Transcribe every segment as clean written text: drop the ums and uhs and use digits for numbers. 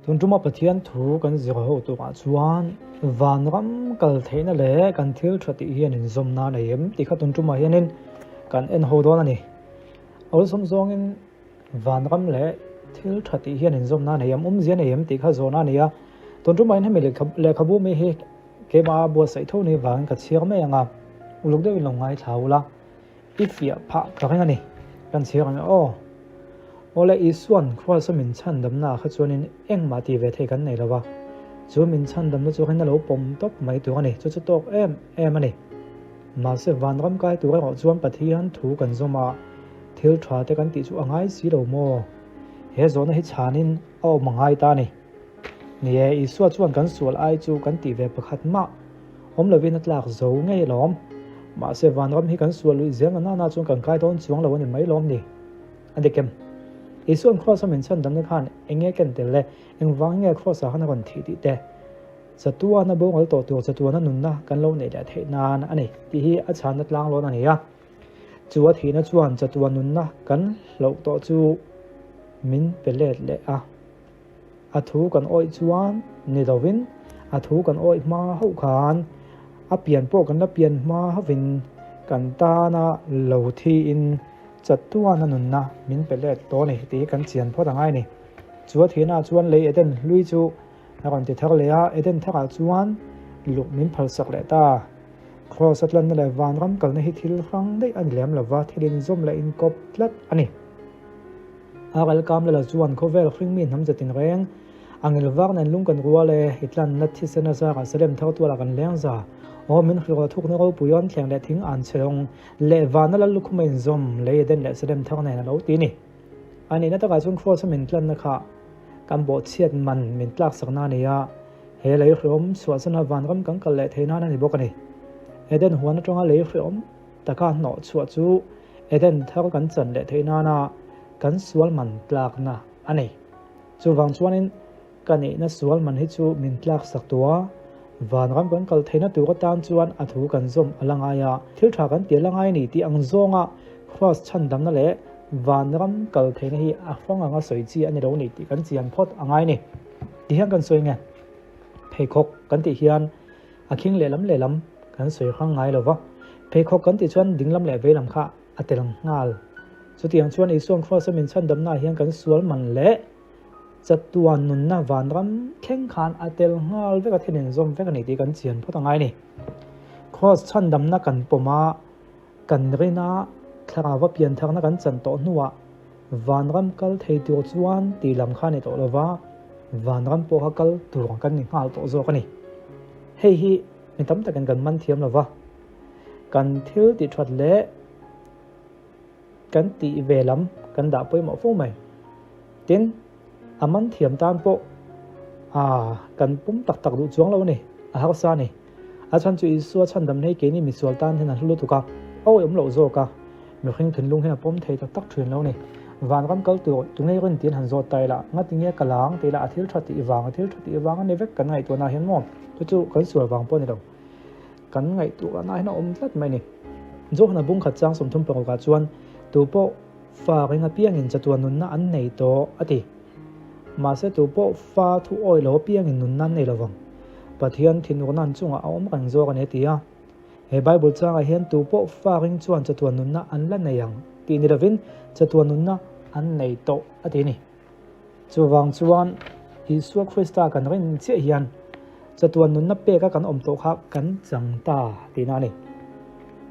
tun tuma pathian thu kan zir ho tu ma chuan van ram kal theina le kan thil thati hian in zomna nei ti kha tun tuma hianin kan en ho don ani ol som zong in van ram le thil thati hian in zomna nei zian nei ti kha zona nia tun tuma in hemi le khabu me he ke ba bo sai tho ni van ka chiar me anga uluk de long ngai thaula ifia pha ka ngani kan chiar anga ole isuan khwa samin chan damna kha chuanin engma ti ve thei kan nei lawa chu min chan damna chu khan lo pom top mai tu ani chu tok em ani ma se van ram kai tu ro chuan pathian thu kan zoma thil thwa te kan ti chu angai si lo mo he zona hi chanin mangai ta ni nie isua chuan kan sual ai chu kan ti ve pakhat ma lovin atlak zo ngei lom ma se van ram hi kan sual lui zeng na chuan kan kai don chuang lo ani mai lom ni andikem isuan cross min chan dam na khan enge ken tele engwang nge cross a hana kon thi ti te chatua na bongol to tu chatua na nun na kan lo nei da thei nan ani ti hi a chan na tlang lo na ni ya chuwa thi na chuan chatua nun na kan lo to chu min pelet le a thu kan oi chuan ni dovin a thu kan oi ma ho khan a pian po kan la pian ma havin kan ta na lo thi in chatua na nun na min pelet to ni ti kan chian pho dangai ni chuwa thina chuan le eden lui chu na kon ti thak le a eden thaka chuan luk min phal sak le ta cross atlan na le van ram kal na hi thil rang dei an lem lawa thilin zom la in kop tlat ani agal kam la chuan khovel khring min ham jatin reng angil wak nan lung kan ruwa le hitlan na thi sena za ka selem thau tu la kan leng za min khlo thuk na ro puyon thleng le thing an chelong le van la lukhumen zom le den le selem thak na lo ti ni ani na ta ka chung cross min tlan na kha kan bo chiat man min tlak sakna ni ya he le khrom swa sana van ram kan kal le theina na ni bokani eden huan atonga le khrom taka no chua chu eden thak kan chan le theina na kan sual man tlak na ani chu wang chuanin kani na sual man hi chu min tlak sak tua van ram kan kal theina tu ka tan chuan a thu kan zom alanga ya thil tha kan ti langai ni ti ang zonga cross chan dam na le van ram kal theina hi a phong anga soi chi ani ro ni ti kan chian phot angai ni ti hang kan soi nge phei khok kan ti hian a khing le lam kan soi khang ngai lova phei khok kan ti chuan dinglam le ve lam kha atelang ngal chu tiang chuan i song cross min chan dam na hian kan sual man le chatuan nun na van ram kheng khan atel ngal ve ka thenin zom ve ka ni ti kan chian phot angai ni cross chan dam na kan poma kan rina tharawa pian thak na kan chan to nuwa van ram kal thei tu chuan ti lam kha ni to lova van ram po ha kal tur kan ni ngal to zo ka ni hei hi mi tam ta kan man thiam lova kan thil ti that le kan ti ve lam kan da poi mo fu mai tin aman thiam tan po kan pum tak du chuang lo ni a ha sa ni a chan chu isua chan dam nei ke ni mi sual tan hena hlu tu ka lo zo ka mi khing thun lung hena pom thei tak thrin lo ni van ram kal tu tungai ron tin han zo tai la ngatinge kalang te la athil thati wang ne vek kan ngai tu na hen mo chu kan sual wang po ni lo kan ngai tu na hena tlat mai ni zo hna bung khat chang som thum pa ka chuan tu po fa ringa piang in chatuan nun na an nei to ati ma se tu po fa thu oi lo piang in nun nan nei lawang pathian thin nan chunga aom kan zo kan etia he bible changa hian tu po fa ring chuan chatuan nun na an la neyang ti ni ravin chatuan nun na an nei to ati ni chuwang chuan isu krista kan rin che hian chatuan nun na pe ka kan om to kha kan chang ta ti na ni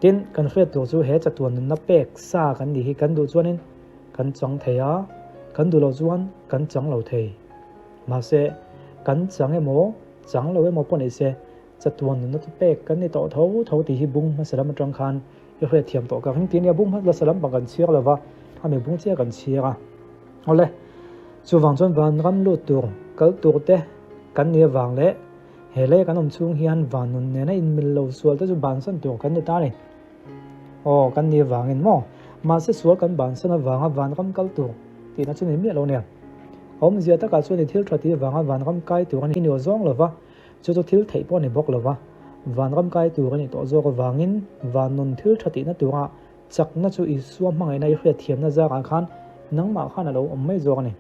tin kan hret tu chu he chatuan nun na pek sa kan ni hi kan du chuanin kan chang theya kan du lo chuan kan chang lo thei ma se kan chang emo pon se chatuan nun na pek kan ni to tho ti hi bung ma salam tang khan i hret thiam to ka hing tin ya bung ma la salam bang kan chiar lawa ame bung chia kan chiara ole chu wang chon van ram lu tur kal tur te kan ni wang le hele kan om chung hian van nun ne na in mil lo sual te chu ban san tur kan ni ta ni kan ni wang in mo ma se sual kan ban san wanga van ram kal tur ti na chu ni mi lo ne zia ta ka chu ni thil thati wanga van ram kai tur ni no zong lova chu thil thei po ni bok lova van ram kai tur ni to zo ko wangin van nun thil thati na tura chak na chu i suam mangai na i hria thiam na za ka khan nang ma khan alo mai zo ni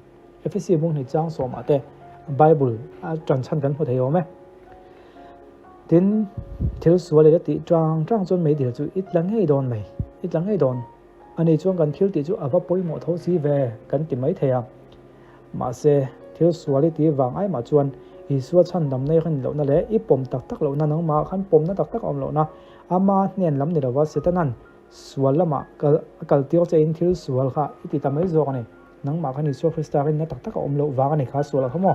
fc bung ni chang so ma te Bible tràn chan kan hmu thei awm e tin thil sual le ti trang chon mai dil chu itlang hei don ani chuan kan thil ti chu ava poimo tho si ve kan ti mai theia ma se thil sual ti wang ai ma chuan Isua chan dam nei khan lo na le ipom tak lo na nang ma khan pom na tak om lo na ama hnen lam ni rawa setanan sual lama kal tiok che in thil sual kha iti tamai zo ani nang ma khan Isua Krista rin na tak om lo wa ani kha sual khamo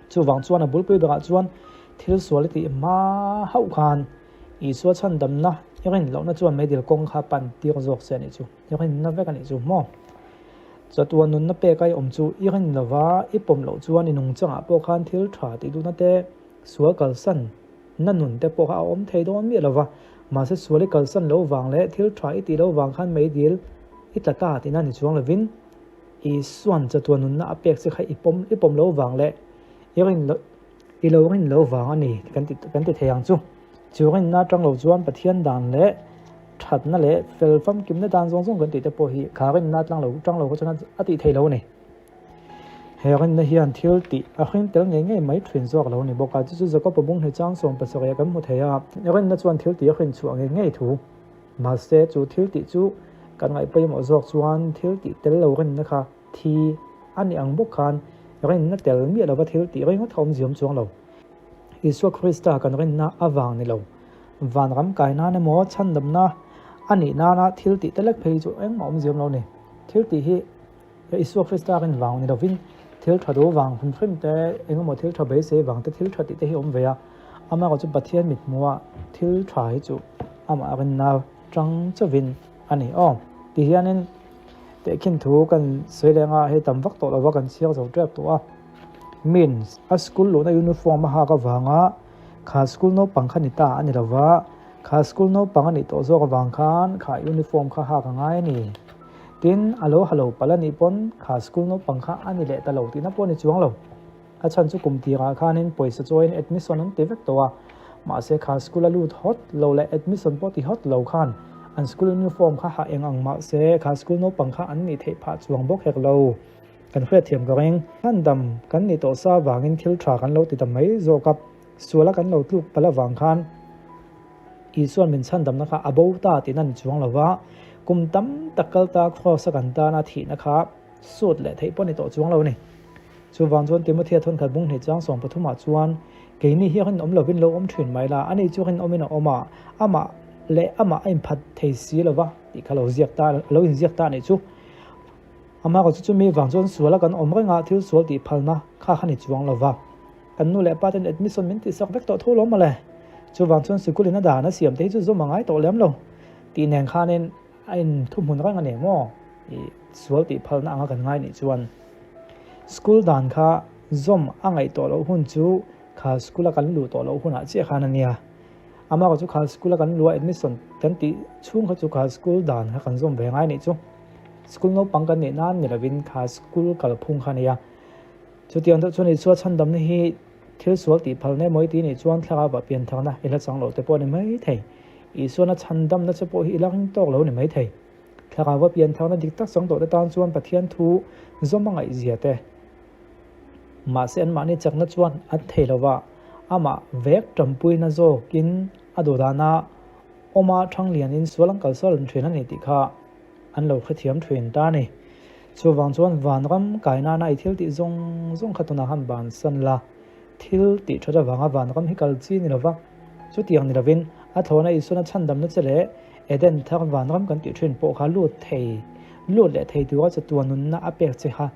chu wang chuan a bulpui ba chuan thil sual ti ma hau khan Isua chan dam na yakin lo na chuan medil kong kha pan tiok zok se ni chu yakin na vek ani chu mo chatuan nun na pe kai om chu irin lova ipom lo chuan inung changa po khan thil tha ti du na te sual kal san nanun te po ha om thei don mi lova ma se sual kal san lo wang le thil tha i ti lo wang khan mai dil itlata ti na ni chuang lovin I suan chatuan nun na apek se khai ipom lo wang le irin lo wang ani kan ti theyang chu churin na tang lo chuan pathian dan le that na le fel fam kim na dan zong kan ti te po hi kharin na tlang lo ko chana ati thei lo ni herin na hian thil ti a khin tel nge mai thrin zok lo ni boka chu zako pabung he chang som pasakya kan mu theya herin na chuan thil ti a khin chu nge thu ma se chu thil ti chu kan ngai pe mo zok chuan thil ti tel lo rin na kha thi ani ang bok khan herin na tel mi lo ba thil ti ring thom ziom chuang lo Isua Krista kan rin na awang ni lo van ram kai na ne mo chan dam na ani na thil ti telek phei chu eng om ziom lo ni thil ti hi Isua Krista kan wang ni lovin thil thado wang hun phim te eng mo thil thabe se wang te thil thati te hi om veya ama ko chu pathian mit muwa thil thai chu ama rin na tang chawin ani ti hianin te kin thu kan soilenga he tam vak to lo kan siang zo trap to a means a school lo na uniform ha ka wanga kha school no pangkhani ta ani lawa kha school no pangani to zo ka wang khan kha uniform kha ha ka ngai ni tin alo palani pon kha school no pangkha ani le ta lo ti na pon ni chuang lo a chan chu kum ti ra khanin poisa join admission an tivek to wa ma se kha school alu hot lo le admission po ti hot lo khan an school uniform kha ha eng ang ma se kha school no pangkha an ni thei pha chuang bok hek lo kan khre thiam ka reng han dam kan ni to sa wangin thil tha kan lo ti tam mai zo kap suala kan lo tluk pala wang khan Isuan min chan dam na kha abo ta ti nan chuang lawa kum tam takal ta kho sa kan ta na thi na kha sut le thei pon ni to chuang lo ni chu wang chuan Timothy thon khat bung ni chang som pathuma chuan ke ni hi han om lovin lo om thrin mai la ani chu han omina oma ama aim phat thei si lawa ti khalo ziak ta lo in ziak ta ni chu ama ko chu mi wang chuan suala kan om renga thil sual ti phalna kha khani chuang lawa kan nu le paten admission min ti sak vek to tholo ma le chu wang chuan sikul ina da na siam te chu zo mangai to lem lo ti neng khanin ain thum hun rang ane mo I sual ti phalna anga kan ngai ni chuan school dan kha zom angai to lo hun chu kha school kan lu to lo hun a che khan ania ama ko chu kha school kan lu admission kan ti chung kha chu kha school dan kha kan zom ve ngai ni chu school no pangkan ni nan ni lavin kha school kal phung khania chu tiang to chuni chu chan dam ni hi thil sual ti phalne moi ti ni chuan thla ba pian thangna ila changlo te pon ni mai thei Isua na chan dam na chapo hi ilang tok lo ni mai thei thla ba pian thangna dik tak chang to te tan chuan pathian thu zomangai zia te ma sen ma ni chakna chuan a thei lawa ama vek tampui na zo kin adodana oma thang lian in sualang kalsal thina ni ti kha an lo khathiam thrin ta ni chu wang chuan van ram kaina na ithil ti zong khatuna han ban san la thil ti thada wanga van ram hi kal chi ni lawa chu tiang ni lavin a thona Isuna chandam na chele eden thar van ram kan ti thrin po kha lut le thei tu wa chatuan nun na apek che ha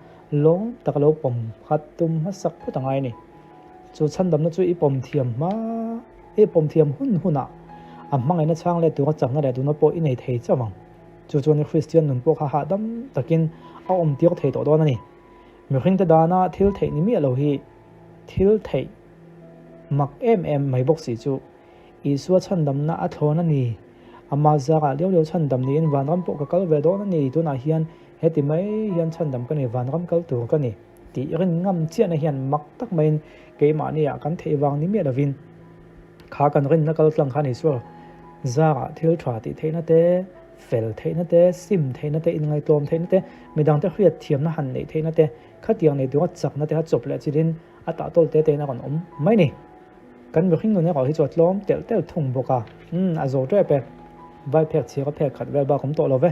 long takalo pom khatum ha sak phutangai ni chu chandam na chu ipom thiam hunna ammangai na chang le tu ka changna le tu na po I nei thei chawang chu ni Christian nun po kha ha dam takin a om tiok thei to don ani mi khing ta dana thil thei ni mi lo hi thil thei mak em mai bok si chu Isua chandam na a thona ni ama zara leo chandam ni in van ram po ka kal ve don ani tu na hian heti mai hian chandam ka ni van ram kal tur ka ni ti rin ngam chia na hian mak tak main ke ma ni ya kan thei wang ni mi lovin kha kan rin na kal tlang kha ni so zara thil thwa ti theina te fel theina te sim theina te in ngai tom theina te midang te khriat thiam na han nei theina te khát tiếng này tiếng chắc nó tiếng chụp lại chỉ đến ta tol te na còn mấy nè kan mi khinh nó hi chot lom tel thung boka zo tre pe vai phek chi ko phek khat vel ba kom to lo ve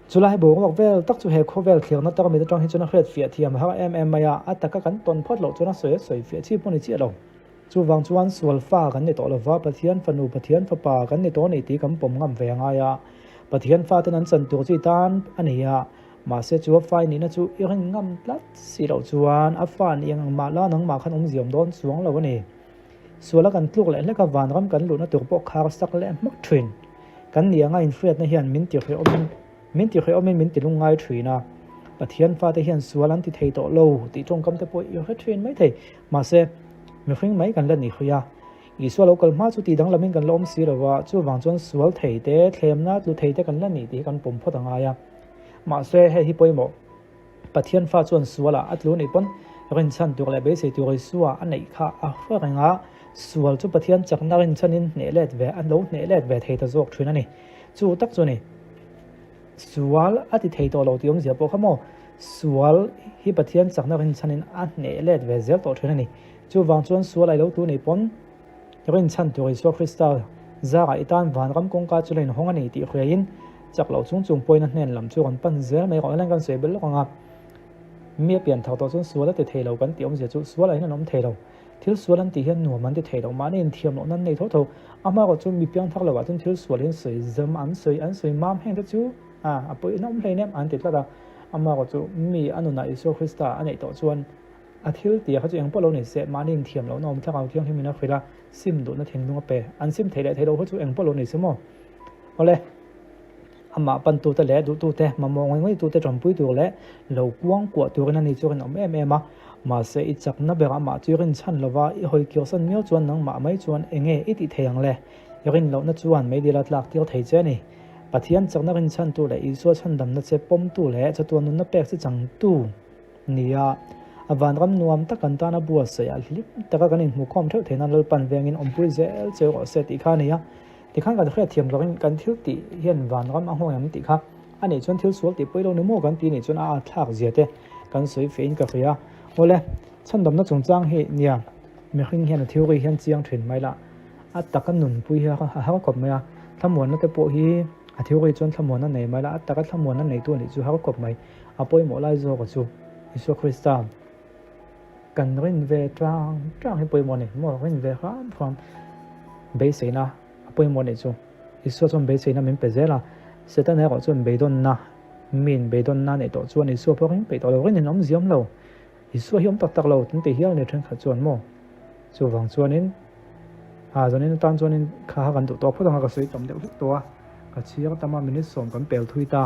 chulai bo ko vel tak chu he kho vel khel na tak mi tang hi chuna khret fia thiam ha maya ataka kan ton phot lo chuna soi fia chi poni chi lo chu wang chuan sual fa kan ni to lo wa pathian fanu pathian fa pa kan ni to nei ti kam pom ngam ve nga ya pathian fa ten an chan tu chi tan ania mà sẽ chúa phai ní nó chú yêu hình ngâm lát xì đầu chuan áp phản yên mà la nắng mà khăn ông diệm đón xuống là cái này xuống là cần lúc lại lấy cái vàn gắm cần lụt nó được bọc khá sắc lẽ mất thuyền cần nia ngay phết nó hiện min tiệt khởi ôm min tiệt lung ngay thuyền à và thiên pha thì hiện xuống lắm thì thầy tổ lâu thì trong cấm tới bội yêu hết thuyền mấy thầy mà sẽ mình khinh mấy cần lần này khơi à ý xuống lâu cần má chú tí đắng là mình cần lom xí rồi chú vàng chuan xuống thầy té thêm nát chú thầy té cần lần này thì cần bùng phát thằng ai à mà sẽ hay hi bôi mỏ bắt thiên pha chuan sual là ắt luôn này pon rin chan tu lại bế sẽ tu rồi sual anh này khá phơi cái ngã sual chú bắt thiên chắc na rin chan in nể lẹt về anh lâu nể lẹt về thầy ta dọc chuyện này chú tắc cho này sual ắt thì thầy tổ lâu tiếng gì bộ không mỏ sual hi bắt thiên chắc na rin chan in anh nể lẹt về zel tổ chuyện này chú vàng chuan sual lại lâu tu này pon rin chan tu rồi sual crystal ra cái tan van ram công ca chú lên hong anh này thì khơi in chắc lâu chung chung point nên làm cho con pan dễ mấy gọi là con sấy bớt con ngà mía biển thảo tổ chung số là để thề lâu con tiếng gì chú số là nó thề lâu thiếu số lần thì hiện nửa mình để thề lâu mà nên thiềm nó nên này thốt thâu ama có chung mía biển thảo lâu và thiếu số lên sấy dâm ăn sấy mam hen đó chú bữa nó lấy nem ăn thịt là ama có chung mía ăn nó Isu Christa anh này tổ chuan thiếu thì họ chỉ ăn bao lâu này sẽ mà nên thiềm lâu nó thằng nào thiềm thì mình nói phải là sim đồ nó thiềm đúng không bé ăn sim thề lại thề lâu họ chú ăn bao lâu này xem không ok mà ban tu te le du tu te mà mong ngai tu te trong pui tu le lo quang của tu cái này cho cái em mà sẽ ít chắc nó bé mà chưa cái chân là và hồi kiểu sân miêu chuan nắng mà mấy chuan nghe ít ít thèng le cái lo nó chuan mấy đi lát lạc tiêu thấy chứ này bắt thiên chắc nó cái chân tu le ít số chân đầm nó sẽ bom tu le cho tu nó bé sẽ chẳng tu nia van ram nuam ta kan ta na bua se al lip ta ka kan in mu khom theu thena lal pan vengin ompui zel cheu se ti kha nia thì khánกันthiam lo kan thiếu ti hian van ram a hong ti kha ani chon thiếu sual ti poilo ne mo kan ti ni chon a thak zia te kan soi fein ka khia ole chan dam na chung chang he nia me khing hian thiếu ri hian chiang thrin mai la a takan nun pui ha kop mai a thamon na te po hi a thiếu ri chon thamon na nei mai la a takat thamon na nei tu ni chu ha kop mai a poi mo lai zo ka chu Isu Christa kan rin ve trang he poi mo ne mo rin ve ram from base na poi mo ne chu isu chon be sei na min pe zela seta ne ko chon be don na min be don na ne to chuan isu po ring pe to lo rin nom ziam lo isu hiom tak tak lo tin te hial ne thren kha chuan mo chu wang chuan in zonin tan chuan in kha kan tu to photang ka sei tom deuh to ka chiang tama minute som kan pel thui ta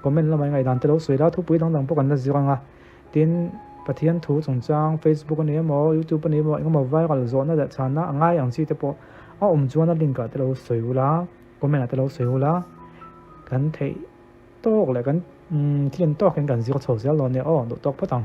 comment la mai ngai dan te lo soi la thu pui dang dang po kan na ziranga tin pathian thu chung chang Facebook ani mo YouTube ani mo engma viral zone na chan na angai ang chi te po chuan a link ka te lo soiula comment te lo soiula kan thei tok le kan thlen tok kan zir chho zel lo ne do tok patang